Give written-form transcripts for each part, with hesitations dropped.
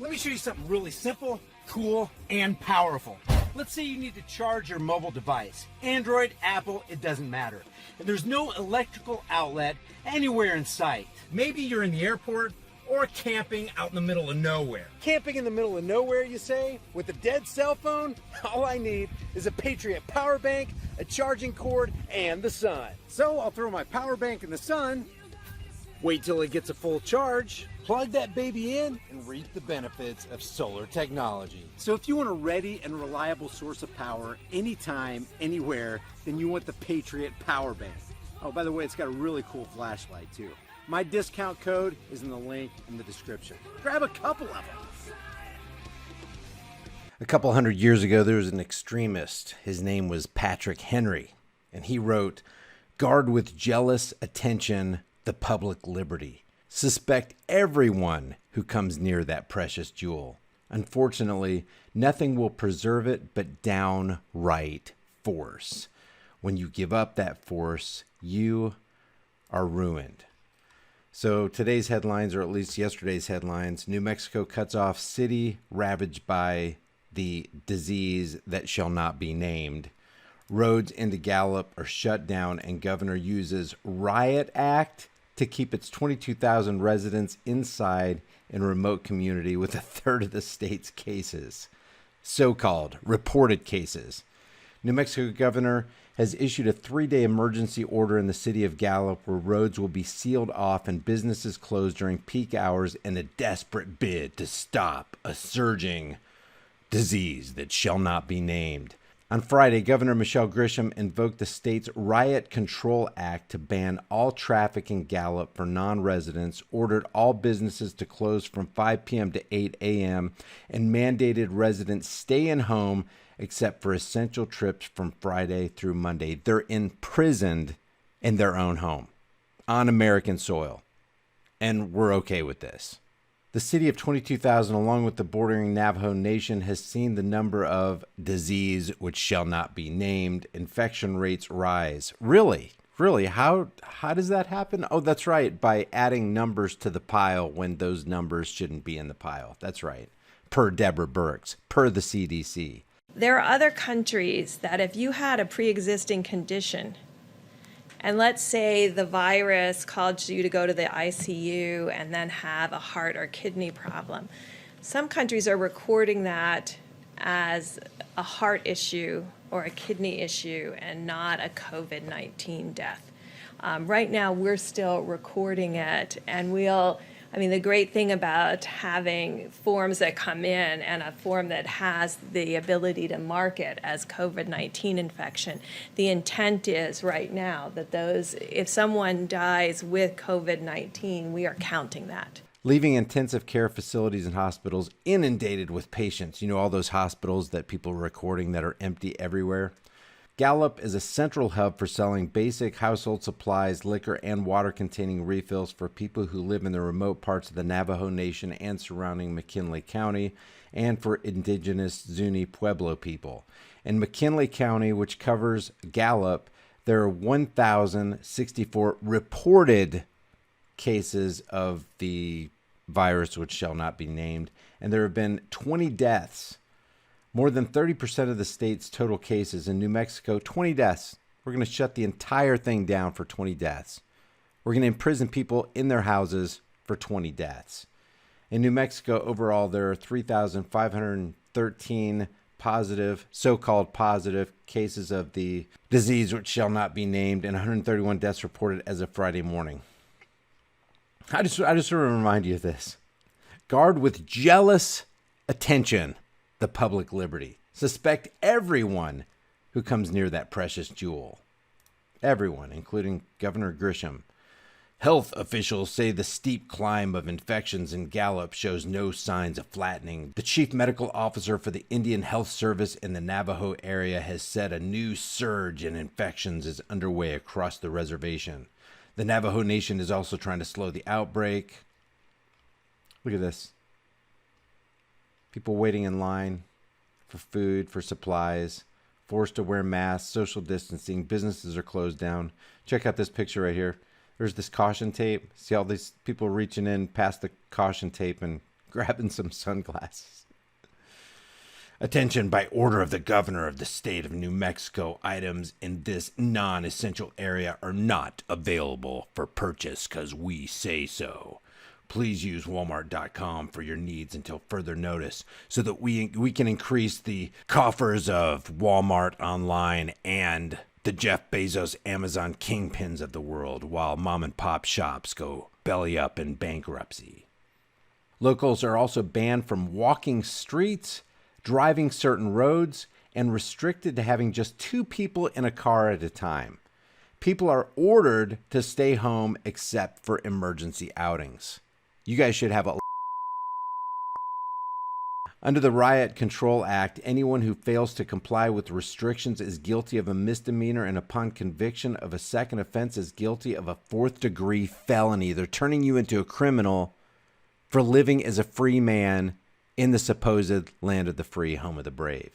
Let me show you something really simple, cool, and powerful. Let's say you need to charge your mobile device. Android, Apple, it doesn't matter. And there's no electrical outlet anywhere in sight. Maybe you're in the airport or camping out in the middle of nowhere. Camping in the middle of nowhere, you say? With a dead cell phone? All I need is a Patriot power bank, a charging cord, and the sun. So I'll throw my power bank in the sun, wait till it gets a full charge, plug that baby in, and reap the benefits of solar technology. So if you want a ready and reliable source of power anytime, anywhere, then you want the Patriot power bank. Oh, by the way, it's got a really cool flashlight too. My discount code is in the link in the description. Grab a couple of them. A couple hundred years ago, there was an extremist. His name was Patrick Henry, and he wrote, "Guard with jealous attention the public liberty. Suspect everyone who comes near that precious jewel. Unfortunately, nothing will preserve it but downright force. When you give up that force, you are ruined." So today's headlines, or at least yesterday's headlines: New Mexico cuts off city ravaged by the disease that shall not be named. Roads into Gallup are shut down, and governor uses RIOT Act to keep its 22,000 residents inside in a remote community with a third of the state's cases. So-called reported cases. New Mexico governor has issued a 3-day emergency order in the city of Gallup where roads will be sealed off and businesses closed during peak hours in a desperate bid to stop a surging disease that shall not be named. On Friday, Governor Michelle Grisham invoked the state's Riot Control Act to ban all traffic in Gallup for non-residents, ordered all businesses to close from 5 p.m. to 8 a.m., and mandated residents stay in home except for essential trips from Friday through Monday. They're imprisoned in their own home on American soil, and we're okay with this. The city of 22,000, along with the bordering Navajo Nation, has seen the number of disease which shall not be named infection rates rise. Really? How does that happen? Oh, that's right. By adding numbers to the pile when those numbers shouldn't be in the pile. That's right. Per Deborah Birx, per the CDC. There are other countries that if you had a pre-existing condition, and let's say the virus caused you to go to the ICU and then have a heart or kidney problem, some countries are recording that as a heart issue or a kidney issue and not a COVID-19 death. Right now, we're still recording it, and the great thing about having forms that come in and a form that has the ability to mark it as COVID-19 infection, the intent is right now that if someone dies with COVID-19, we are counting that. Leaving intensive care facilities and hospitals inundated with patients. You know, all those hospitals that people are recording that are empty everywhere. Gallup is a central hub for selling basic household supplies, liquor, and water-containing refills for people who live in the remote parts of the Navajo Nation and surrounding McKinley County, and for indigenous Zuni Pueblo people. In McKinley County, which covers Gallup, there are 1,064 reported cases of the virus which shall not be named, and there have been 20 deaths. More than 30% of the state's total cases. In New Mexico, 20 deaths. We're going to shut the entire thing down for 20 deaths. We're going to imprison people in their houses for 20 deaths. In New Mexico, overall, there are 3,513 positive, so-callald positive cases of the disease which shall not be named, and 131 deaths reported as of Friday morning. I just want to remind you of this. Guard with jealous attention the public liberty. Suspect everyone who comes near that precious jewel. Everyone, including Governor Grisham. Health officials say the steep climb of infections in Gallup shows no signs of flattening. The chief medical officer for the Indian Health Service in the Navajo area has said a new surge in infections is underway across the reservation. The Navajo Nation is also trying to slow the outbreak. Look at this. People waiting in line for food, for supplies, forced to wear masks, social distancing, businesses are closed down. Check out this picture right here. There's this caution tape. See all these people reaching in past the caution tape and grabbing some sunglasses. Attention, by order of the governor of the state of New Mexico, items in this non-essential area are not available for purchase because we say so. Please use Walmart.com for your needs until further notice so that we can increase the coffers of Walmart online and the Jeff Bezos Amazon kingpins of the world while mom and pop shops go belly up in bankruptcy. Locals are also banned from walking streets, driving certain roads, and restricted to having just 2 people in a car at a time. People are ordered to stay home except for emergency outings. You guys should have a... Under the Riot Control Act, anyone who fails to comply with restrictions is guilty of a misdemeanor, and upon conviction of a second offense is guilty of a 4th-degree felony. They're turning you into a criminal for living as a free man in the supposed land of the free, home of the brave.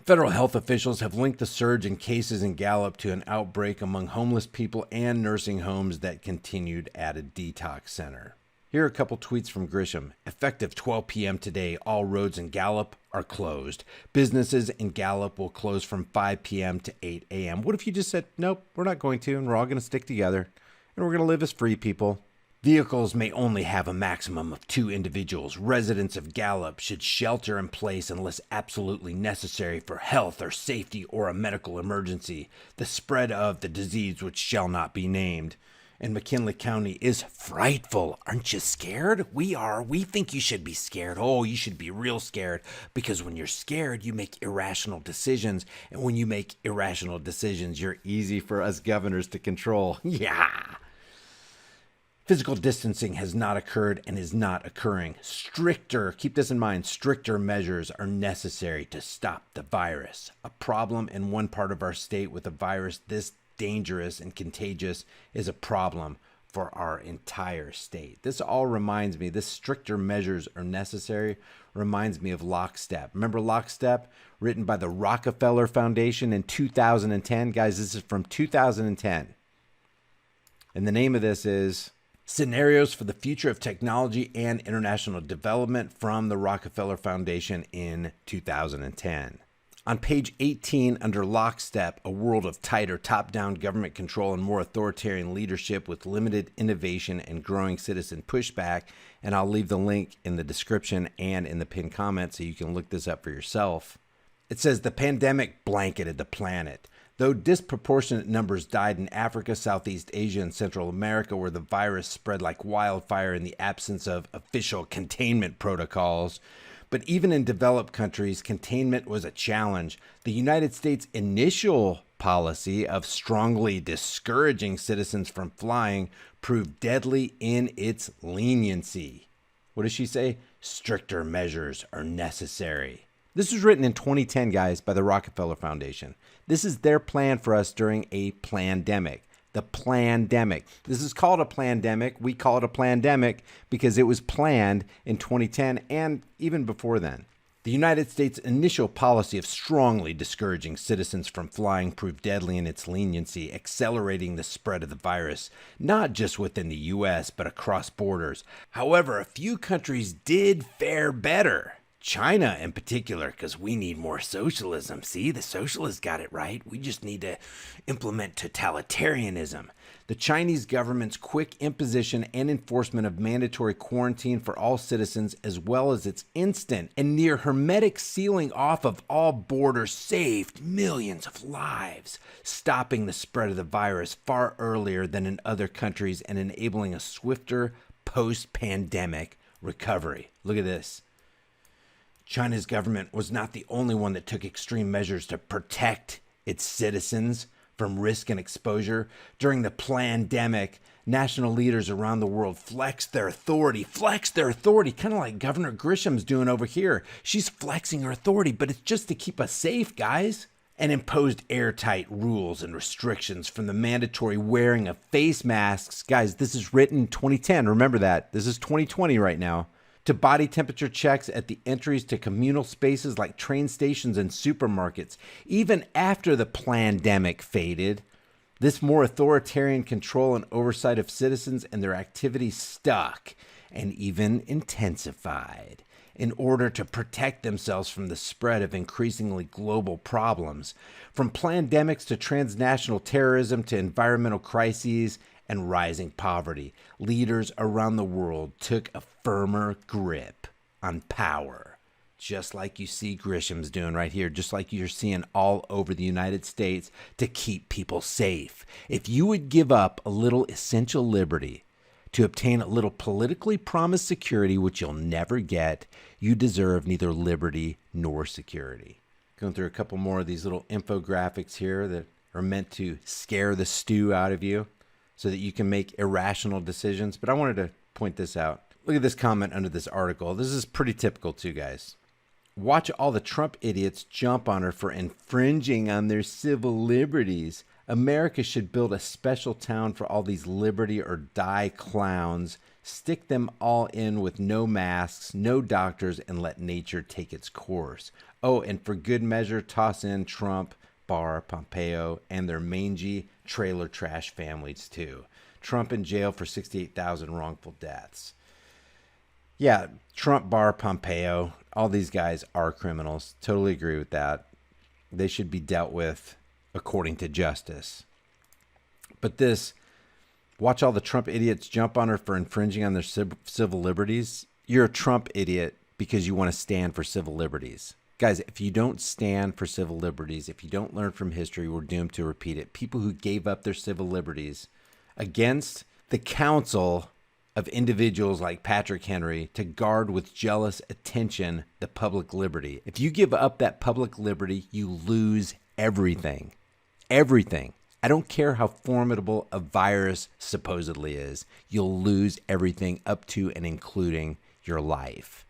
Federal health officials have linked the surge in cases in Gallup to an outbreak among homeless people and nursing homes that continued at a detox center. Here are a couple tweets from Grisham. Effective 12 p.m. today, all roads in Gallup are closed. Businesses in Gallup will close from 5 p.m. to 8 a.m. What if you just said, nope, we're not going to, and we're all going to stick together, and we're going to live as free people? Vehicles may only have a maximum of 2 individuals. Residents of Gallup should shelter in place unless absolutely necessary for health or safety or a medical emergency. The spread of the disease, which shall not be named, in McKinley County is frightful. Aren't you scared? We are. We think you should be scared. Oh, you should be real scared, because when you're scared, you make irrational decisions. And when you make irrational decisions, you're easy for us governors to control. Yeah. Physical distancing has not occurred and is not occurring. Keep this in mind, stricter measures are necessary to stop the virus. A problem in one part of our state with a virus this dangerous and contagious is a problem for our entire state. This all reminds me, this stricter measures are necessary, reminds me of Lockstep. Remember Lockstep, written by the Rockefeller Foundation in 2010? Guys, this is from 2010. And the name of this is Scenarios for the Future of Technology and International Development from the Rockefeller Foundation in 2010. On page 18, under Lockstep, a world of tighter top-down government control and more authoritarian leadership with limited innovation and growing citizen pushback, and I'll leave the link in the description and in the pinned comment so you can look this up for yourself. It says the pandemic blanketed the planet. Though disproportionate numbers died in Africa, Southeast Asia, and Central America, where the virus spread like wildfire in the absence of official containment protocols, but even in developed countries, containment was a challenge. The United States' initial policy of strongly discouraging citizens from flying proved deadly in its leniency. What does she say? Stricter measures are necessary. This was written in 2010, guys, by the Rockefeller Foundation. This is their plan for us during a plandemic. The plandemic. This is called a plandemic. We call it a plandemic because it was planned in 2010 and even before then. The United States' initial policy of strongly discouraging citizens from flying proved deadly in its leniency, accelerating the spread of the virus, not just within the U.S., but across borders. However, a few countries did fare better. China in particular, because we need more socialism. See, the socialists got it right. We just need to implement totalitarianism. The Chinese government's quick imposition and enforcement of mandatory quarantine for all citizens, as well as its instant and near hermetic sealing off of all borders, saved millions of lives, stopping the spread of the virus far earlier than in other countries and enabling a swifter post-pandemic recovery. Look at this. China's government was not the only one that took extreme measures to protect its citizens from risk and exposure. During the plandemic, national leaders around the world flexed their authority, kind of like Governor Grisham's doing over here. She's flexing her authority, but it's just to keep us safe, guys. And imposed airtight rules and restrictions, from the mandatory wearing of face masks. Guys, this is written in 2010. Remember that. This is 2020 right now. To body temperature checks at the entries to communal spaces like train stations and supermarkets. Even after the plandemic faded, this more authoritarian control and oversight of citizens and their activities stuck. and even intensified in order to protect themselves from the spread of increasingly global problems, from pandemics to transnational terrorism to environmental crises and rising poverty. Leaders around the world took a firmer grip on power, just like you see Grisham's doing right here, just like you're seeing all over the United States, to keep people safe. If you would give up a little essential liberty to obtain a little politically promised security, which you'll never get, you deserve neither liberty nor security. Going through a couple more of these little infographics here that are meant to scare the stew out of you so that you can make irrational decisions. But I wanted to point this out. Look at this comment under this article. This is pretty typical too, guys. Watch all the Trump idiots jump on her for infringing on their civil liberties. America should build a special town for all these liberty or die clowns. Stick them all in with no masks, no doctors, and let nature take its course. Oh, and for good measure, toss in Trump, Barr, Pompeo, and their mangy trailer trash families too. Trump in jail for 68,000 wrongful deaths. Yeah, Trump, Barr, Pompeo, all these guys are criminals. Totally agree with that. They should be dealt with according to justice. But this, watch all the Trump idiots jump on her for infringing on their civil liberties. You're a Trump idiot because you want to stand for civil liberties. Guys, if you don't stand for civil liberties, if you don't learn from history, we're doomed to repeat it. People who gave up their civil liberties against the counsel of individuals like Patrick Henry to guard with jealous attention the public liberty. If you give up that public liberty, you lose everything. Everything. I don't care how formidable a virus supposedly is. You'll lose everything up to and including your life.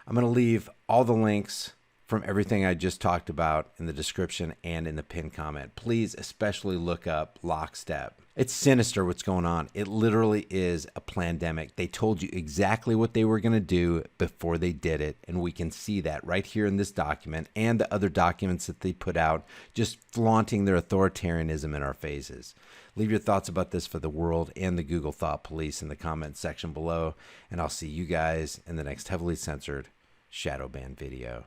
I'm going to leave all the links from everything I just talked about in the description and in the pinned comment. Please especially look up Lockstep. It's sinister what's going on. It literally is a pandemic. They told you exactly what they were going to do before they did it, and we can see that right here in this document and the other documents that they put out, just flaunting their authoritarianism in our faces. Leave your thoughts about this for the world and the Google Thought Police in the comments section below, and I'll see you guys in the next heavily censored shadow ban video.